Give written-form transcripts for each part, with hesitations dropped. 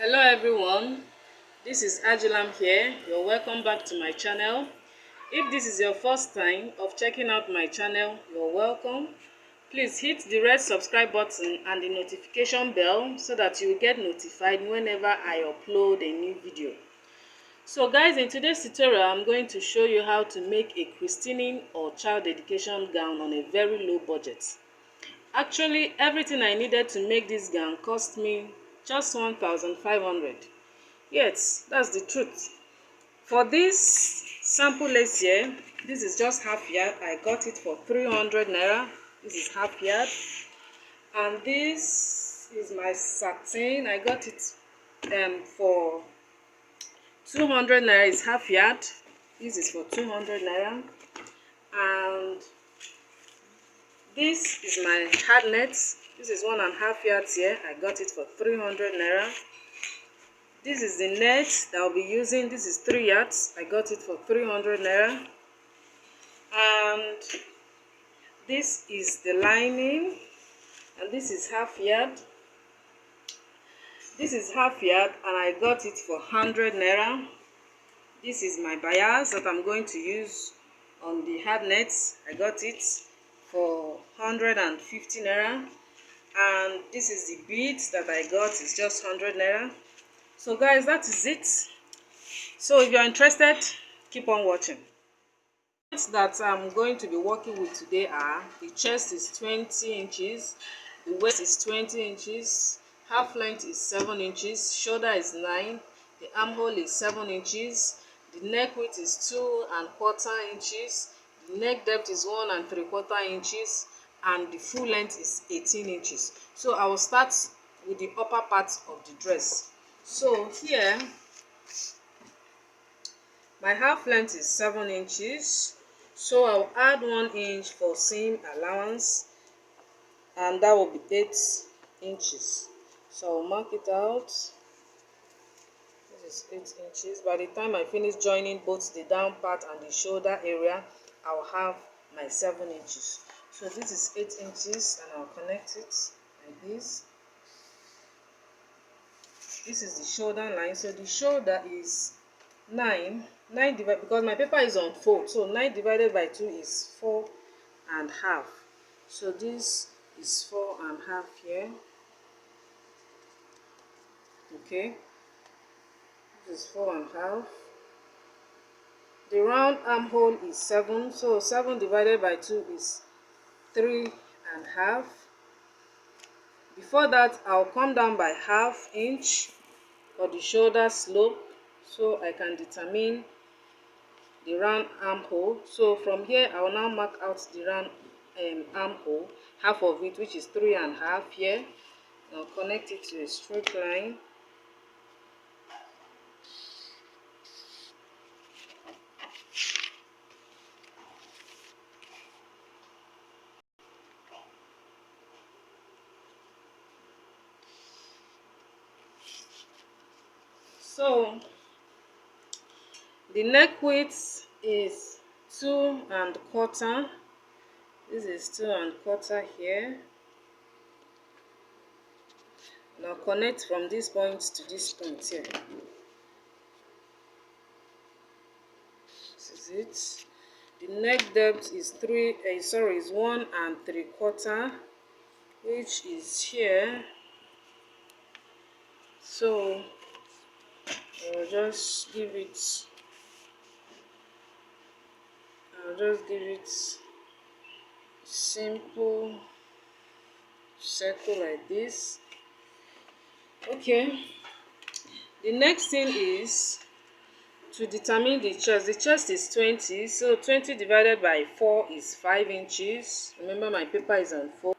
Hello everyone, this is Agilam here. You're welcome back to my channel. If this is your first time of checking out my channel, you're welcome. Please hit the red subscribe button and the notification bell so that you will get notified whenever I upload a new video. So guys, in today's tutorial I'm going to show you how to make a christening or child dedication gown on a very low budget. Actually, everything I needed to make this gown cost me just 1,500. Yes, that's the truth. For this sample lace here, this is just half yard. I got it for 300 naira. This is half yard. And this is my satin. I got it for 200 naira. It's half yard. This is for 200 naira. And this is my hard net. This is 1.5 yards here. I got it for 300 naira. This is the net that I'll be using. This is 3 yards. I got it for 300 naira. And this is the lining. And this is half yard. This is half yard and I got it for 100 naira. This is my bias that I'm going to use on the hard nets. I got it for 150 naira. And this is the beads that I got. It's just 100 naira. So guys, that is it. So if you're interested, keep on watching. The that I'm going to be working with today are: the chest is 20 inches, the waist is 20 inches, half length is 7 inches, shoulder is 9, the armhole is 7 inches, the neck width is 2.25 inches, the neck depth is 1.75 inches, and the full length is 18 inches. So I will start with the upper part of the dress. So here, my half length is 7 inches. So I'll add 1 inch for seam allowance, and that will be 8 inches. So I'll mark it out. This is 8 inches. By the time I finish joining both the down part and the shoulder area, I'll have my 7 inches. So this is 8 inches and I'll connect it like this. This is the shoulder line. So the shoulder is 9 divided, because my paper is on fold, so 9 divided by 2 is 4.5. So this is 4.5 here. Okay, this is 4.5. The round armhole is 7, so 7 divided by 2 is 3.5. Before that, I'll come down by half inch for the shoulder slope, so I can determine the round armhole. So from here, I will now mark out the round armhole, half of it, which is 3.5 here. I'll connect it to a straight line. So the neck width is 2.25. This is 2.25 here. Now connect from this point to this point here. This is it. The neck depth is 1.75, which is here. So I'll just give it simple circle like this. Okay, the next thing is to determine the chest. The chest is 20, so 20 divided by 4 is 5 inches. Remember, my paper is on 4,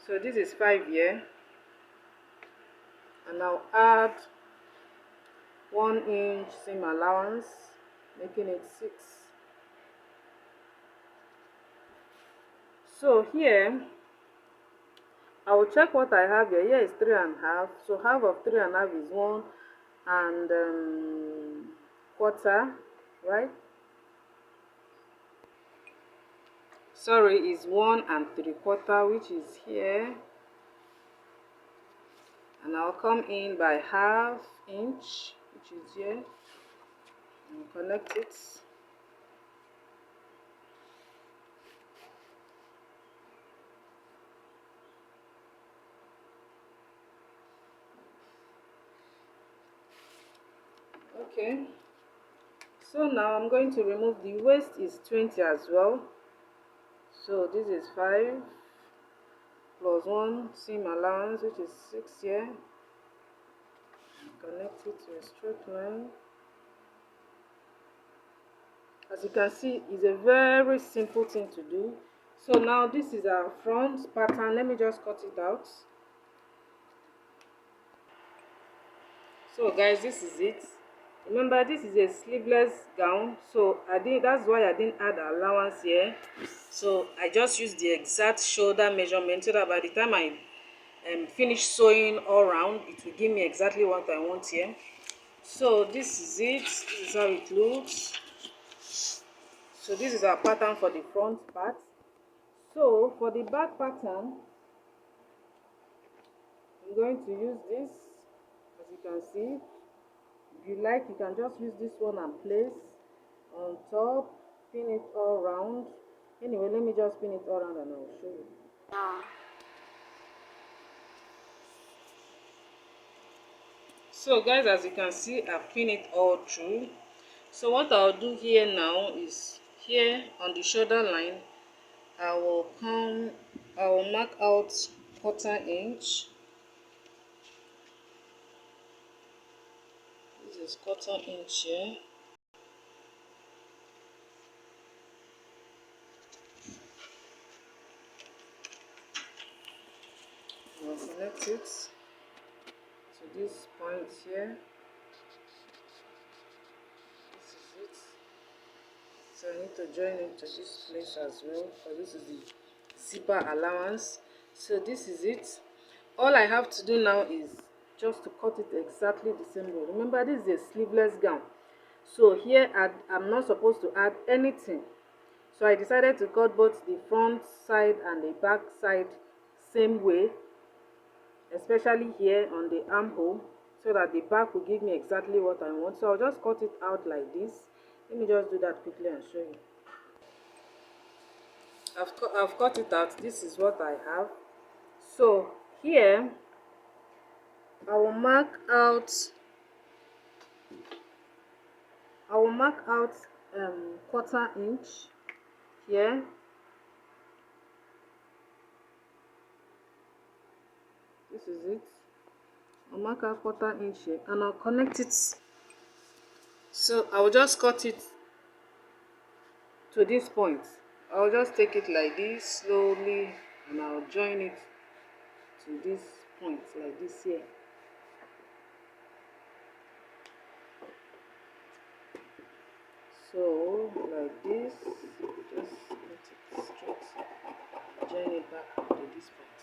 so this is 5 here, and I'll add 1 inch seam allowance, making it 6. So here I will check what I have here. Here is 3.5, so half of 3.5 is 1.25, right? Sorry, is 1.75, which is here. and I'll come in by 1/2 inch, which is here, and connect it. Okay, so now I'm going to remove the waist is 20 as well. So this is 5 plus 1 seam allowance, which is 6 here. Connect it to a straight line. As you can see, it's a very simple thing to do. So now this is our front pattern. Let me just cut it out. So guys, this is it. Remember, this is a sleeveless gown, so that's why I didn't add allowance here. So I just used the exact shoulder measurement so that by the time I finish sewing all around, it will give me exactly what I want here. So this is it. This is how it looks. So this is our pattern for the front part. So for the back pattern, I'm going to use this. As you can see, if you like, you can just use this one and place on top, pin it all round. Anyway, let me just pin it all around and I'll show you. So guys, as you can see, I've pinned it all through. So what I'll do here now is, here on the shoulder line, I will mark out 1/4 inch. This is 1/4 inch here. I'll connect it to this point here. This is it. So I need to join it to this place as well, because this is the zipper allowance. So this is it. All I have to do now is just to cut it exactly the same way. Remember, this is a sleeveless gown, so here I'm not supposed to add anything. So I decided to cut both the front side and the back side same way, especially here on the armhole, so that the back will give me exactly what I want. So I'll just cut it out like this. Let me just do that quickly and show you. I've cut it out. This is what I have. So here I will mark out 1/4 inch here. This is it. I'll mark out 1/4 inch here and I'll connect it. So I will just cut it to this point. I'll just take it like this slowly and I'll join it to this point like this here. So like this, just put it straight, join it back to this point.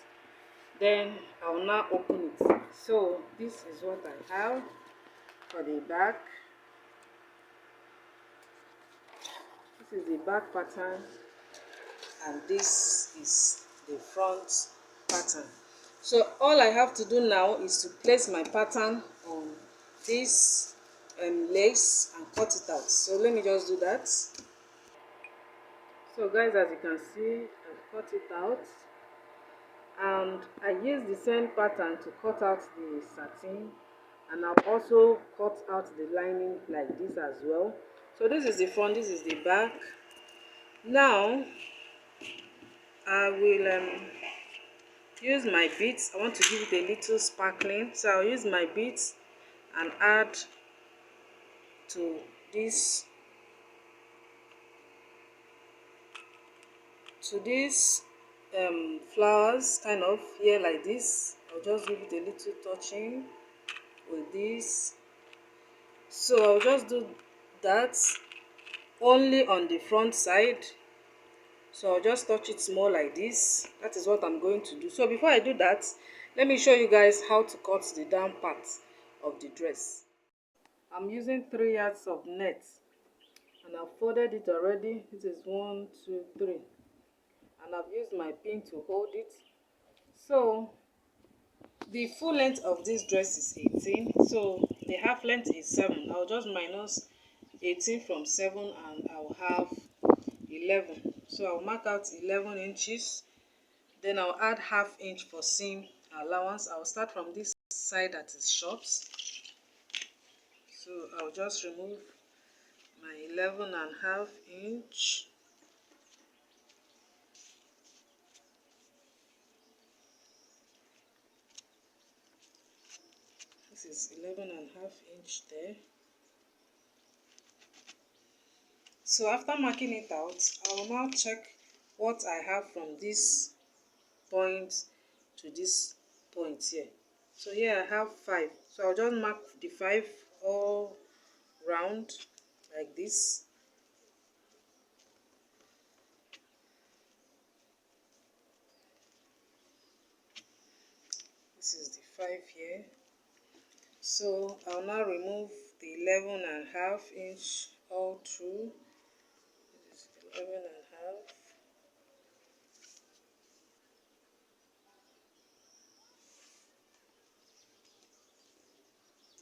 Then I will now open it. So this is what I have for the back. This is the back pattern and this is the front pattern. So all I have to do now is to place my pattern on this legs and cut it out. So let me just do that. So guys, as you can see, I've cut it out, and I used the same pattern to cut out the satin, and I've also cut out the lining like this as well. So this is the front, this is the back. Now I will use my beads. I want to give it a little sparkling, so I'll use my beads and add to this flowers kind of here like this. I'll just give it a little touching with this. So I'll just do that only on the front side. So I'll just touch it small like this. That is what I'm going to do. So before I do that, let me show you guys how to cut the down part of the dress. I'm using 3 yards of net and I've folded it already. This is 1, 2, 3, and I've used my pin to hold it. So The full length of this dress is 18, so the half length is 7. I'll just minus 18 from 7 and I'll have 11. So I'll mark out 11 inches. Then I'll add half inch for seam allowance. I'll start from this side that is short. So I'll just remove my 11.5 inch. This is 11.5 inch there. So after marking it out, I will now check what I have from this point to this point here. So here I have 5. So I'll just mark the 5 all round like this. This is the 5 here. So I'll now remove the 11.5 inch all through. This is 11.5.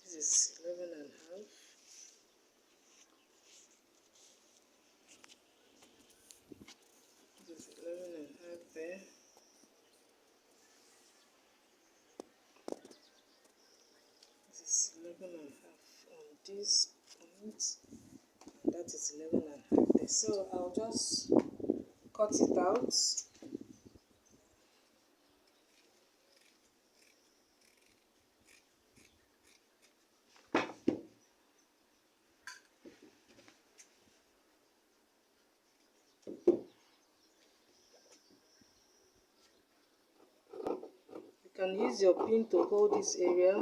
This is 11.5. This is 11.5 there. This is 11.5 on this point, and that is 11.5 there. So I'll just cut it out. You can use your pin to hold this area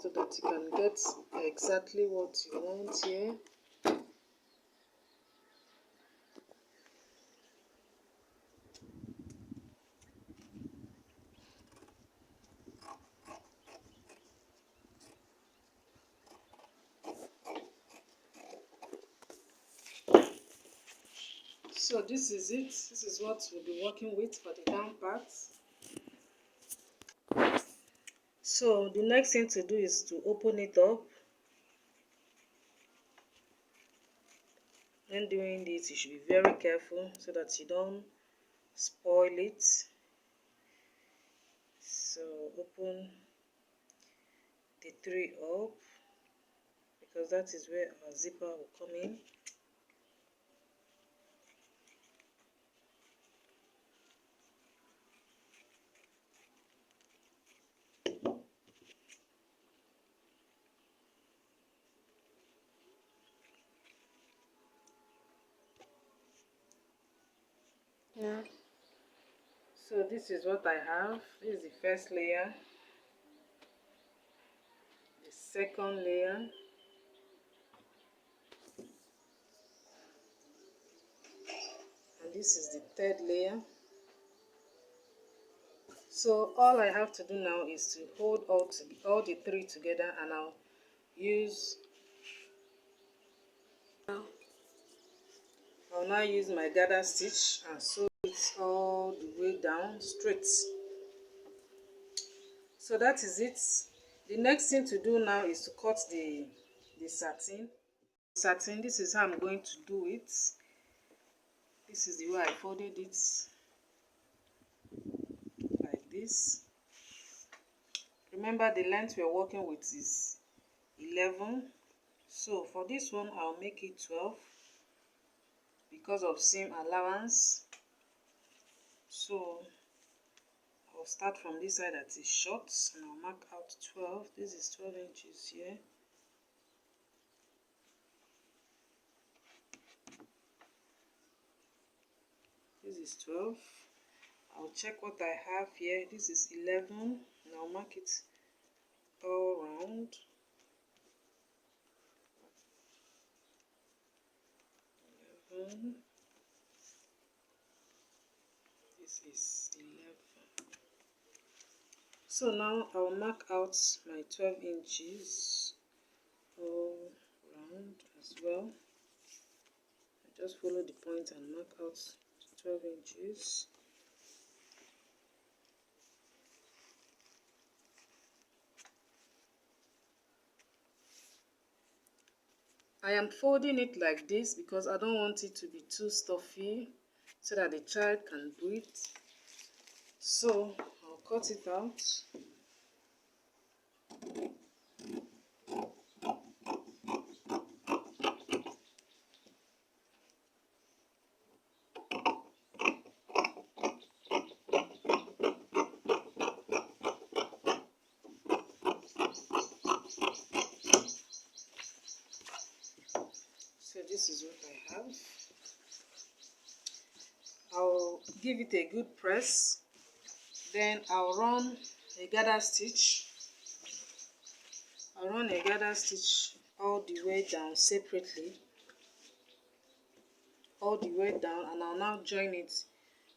so that you can get exactly what you want here. So this is it. This is what we'll be working with for the down part. So the next thing to do is to open it up. When doing this, you should be very careful so that you don't spoil it. So open the 3 up, because that is where our zipper will come in. Yeah. So this is what I have. This is the first layer, the second layer, and this is the third layer. So all I have to do now is to hold all the 3 together, and I'll now use my gather stitch and sew it all the way down straight. So that is it. The next thing to do now is to cut the satin. This is how I'm going to do it. This is the way I folded it, like this. Remember, the length we're working with is 11. So for this one, I'll make it 12 because of seam allowance. So I'll start from this side that is short, and I'll mark out 12. This is 12 inches here. This is 12. I'll check what I have here. This is 11, and I'll mark it all round. 11. This is 11. So now I'll mark out my 12 inches all round as well. I just follow the point and mark out 12 inches. I am folding it like this because I don't want it to be too stuffy so that the child can breathe. So I'll cut it out. So this is what I have. I'll give it a good press. Then I'll run a gather stitch. I'll run a gather stitch all the way down separately. All the way down, and I'll now join it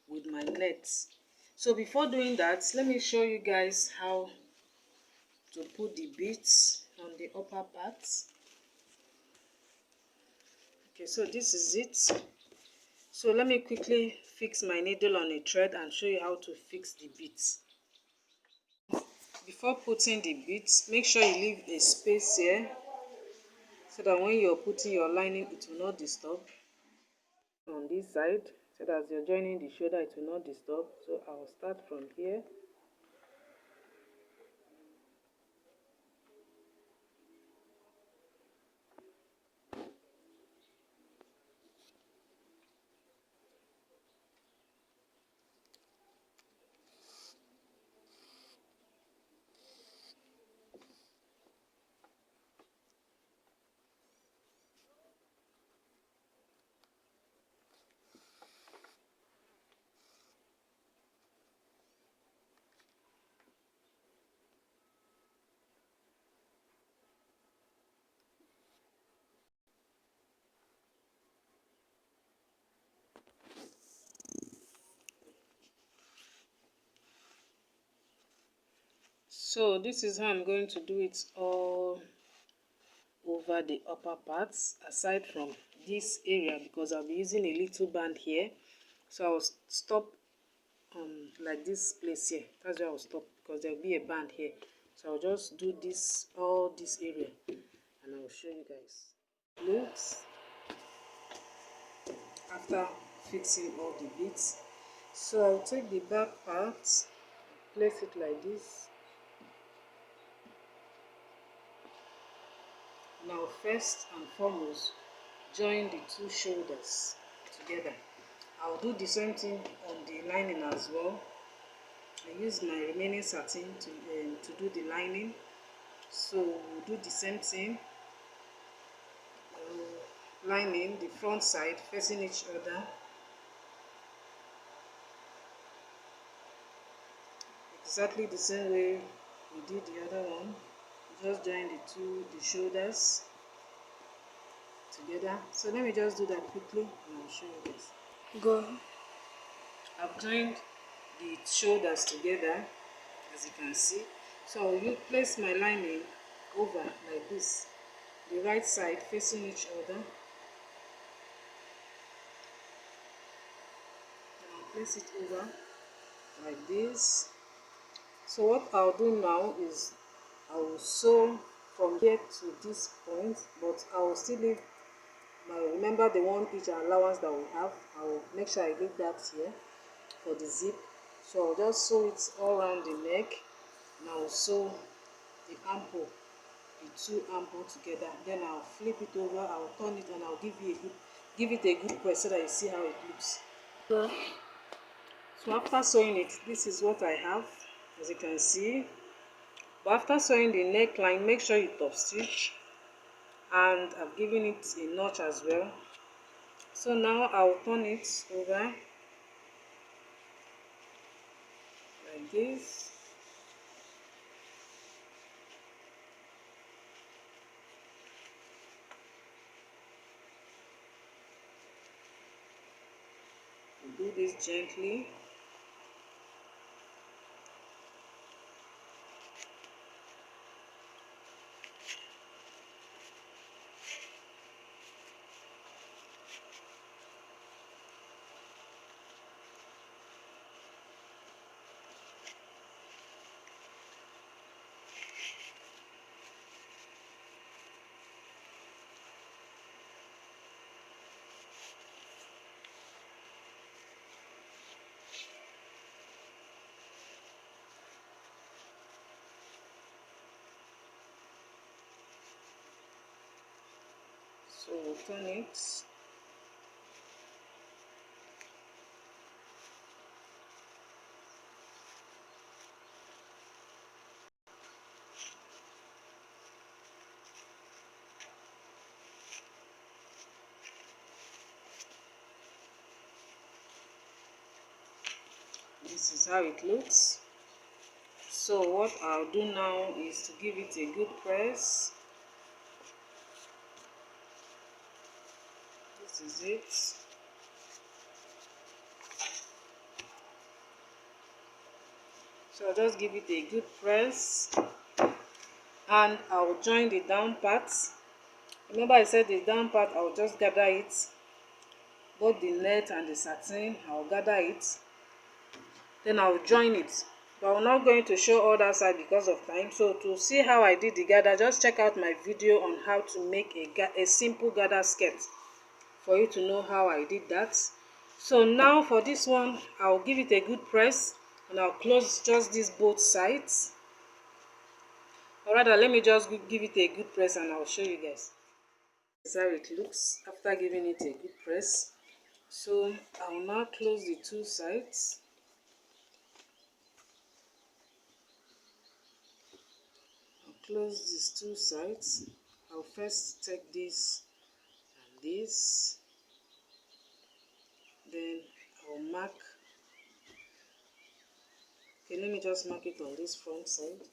with my net. So before doing that, let me show you guys how to put the beads on the upper part. Okay, so this is it. So let me quickly fix my needle on a thread and show you how to fix the beads. Before putting the beads, make sure you leave a space here so that when you're putting your lining, it will not disturb. On this side, so that as you're joining the shoulder, it will not disturb. So I will start from here. So this is how I'm going to do it all over the upper parts, aside from this area, because I'll be using a little band here. So I'll stop like this place here. That's where I'll stop, because there'll be a band here. So I'll just do this, all this area, and I'll show you guys. Looks after fixing all the beads. So I'll take the back part, place it like this. Now first and foremost, join the two shoulders together. I'll do the same thing on the lining as well. I use my remaining satin to do the lining. So we'll do the same thing. Lining the front side facing each other. Exactly the same way we did the other one. Just join the shoulders together. So let me just do that quickly and I'll show you this. Go. I've joined the shoulders together, as you can see. So you place my lining over like this, the right side facing each other, and I'll place it over like this. So what I'll do now is I will sew from here to this point, but I will still leave remember the 1 inch allowance that we have. I will make sure I leave that here for the zip. So I'll just sew it all around the neck, and I'll sew the armhole, the two armhole together. Then I'll flip it over, I'll turn it, and I'll give it a good press so that you see how it looks. So after sewing it, this is what I have, as you can see. But after sewing the neckline, make sure you top stitch, and I've given it a notch as well. So now I'll turn it over like this. Do this gently. So we'll turn it. This is how it looks. So what I'll do now is to give it a good press. This is it. So I'll just give it a good press, and I'll join the down part. Remember I said the down part, I'll just gather it, both the net and the satin, I'll gather it, then I'll join it. But I'm not going to show all that side because of time. So to see how I did the gather, just check out my video on how to make a simple gather skirt, for you to know how I did that. So now for this one, I'll give it a good press, and I'll close just these both sides. Or rather, let me just give it a good press and I'll show you guys. This is how it looks after giving it a good press. So I'll now close the two sides. I'll close these two sides. I'll first take this and this. Then I'll mark. Okay, let me just mark it on this front side.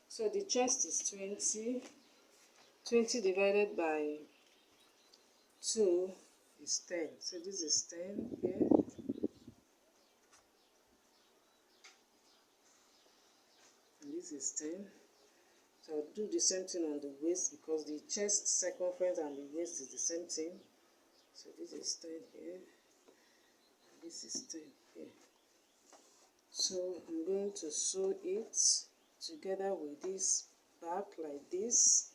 So the chest is 20. 20 divided by 2 is 10. So this is 10 here. And this is 10. So I'll do the same thing on the waist, because the chest circumference and the waist is the same thing. So this is 10 here. And this is 10 here. So I'm going to sew it together with this back like this.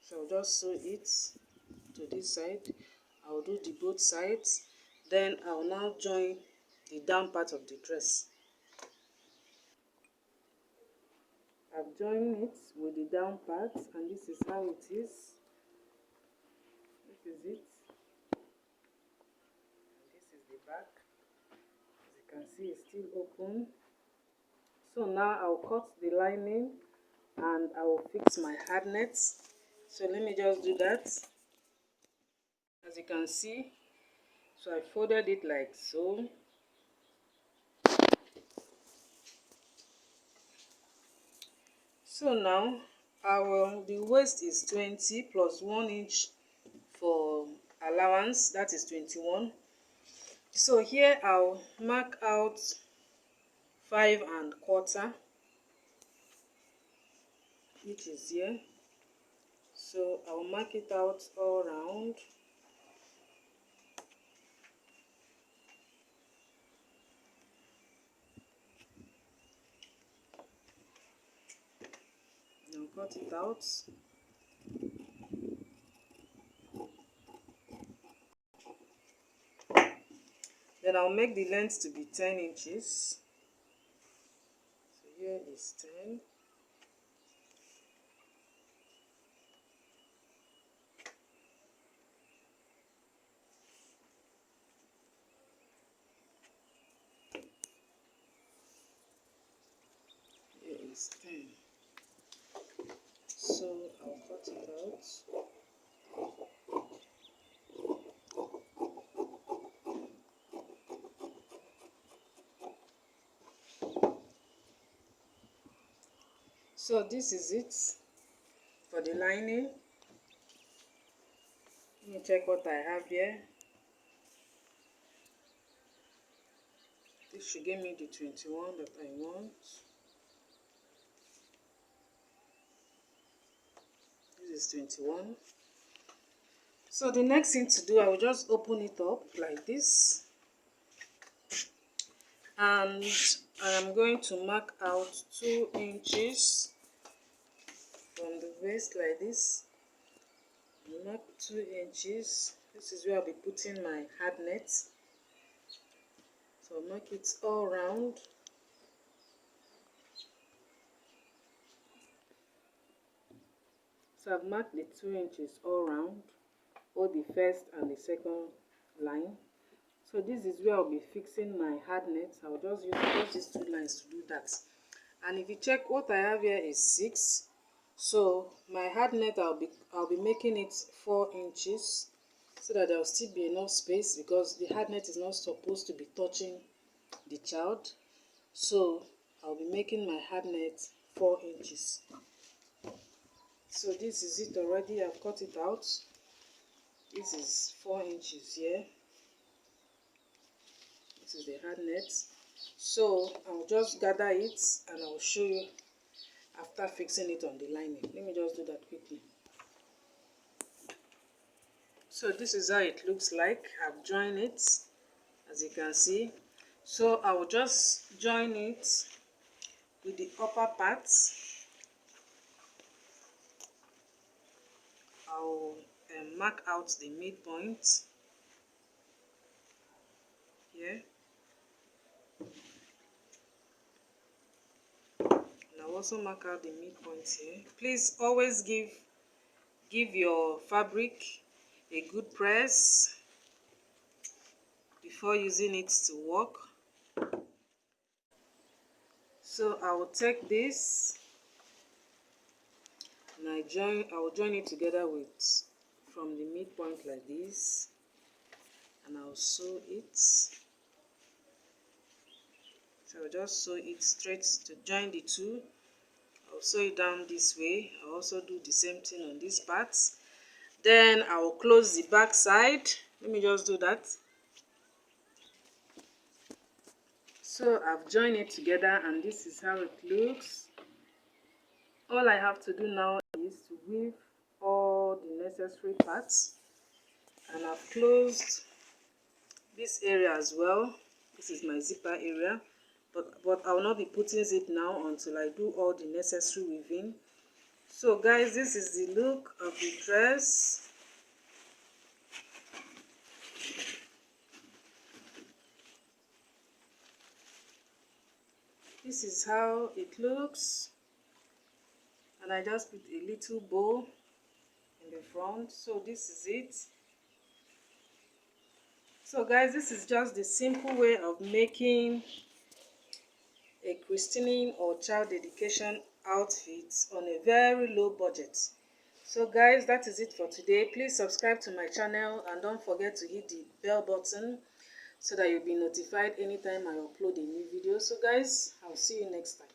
So I'll just sew it to this side. I'll do the both sides. Then I'll now join the down part of the dress. I've joined it with the down part, and this is how it is. This is it. And this is the back. As you can see, it's still open. So now I'll cut the lining and I will fix my hard nets. So let me just do that. As you can see, so I folded it like so. So now the waist is 20 plus 1 inch for allowance, that is 21. So here I'll mark out 5 1/4, which is here. So I'll mark it out all round. I'll cut it out. Then I'll make the length to be 10 inches. So here is 10. Here is 10. So I'll cut it out. So this is it for the lining. Let me check what I have here. This should give me the 21 that I want. This is 21. So the next thing to do, I will just open it up like this. And I am going to mark out 2 inches from the waist like this. Mark 2 inches. This is where I'll be putting my hard net. So mark it all round. So I've marked the 2 inches all round, both the first and the second line. So this is where I'll be fixing my hard net. I'll just use these 2 lines to do that. And if you check, what I have here is 6. So my hard net, I'll be making it 4 inches so that there will still be enough space, because the hard net is not supposed to be touching the child. So I'll be making my hard net 4 inches. So this is it already. I've cut it out. This is 4 inches here. This is the hard net. So I'll just gather it and I'll show you after fixing it on the lining. Let me just do that quickly. So this is how it looks like. I've joined it, as you can see. So I will just join it with the upper part. I'll mark out the midpoint here. And I'll also mark out the midpoint here. Please always give your fabric a good press before using it to work. So I will take this and I will join it together with from the midpoint like this, and I'll sew it. So I'll just sew it straight to join the two. I'll sew it down this way. I'll also do the same thing on this part. Then I will close the back side. Let me just do that. So I've joined it together and this is how it looks. All I have to do now is to weave all the necessary parts, and I've closed this area as well. This is my zipper area, but I will not be putting zip now until I do all the necessary weaving. So guys, this is the look of the dress. This is how it looks, and I just put a little bow in the front. So this is it. So guys, this is just the simple way of making a christening or child dedication outfit on a very low budget. So guys, that is it for today. Please subscribe to my channel and don't forget to hit the bell button so that you'll be notified anytime I upload a new video. So guys, I'll see you next time.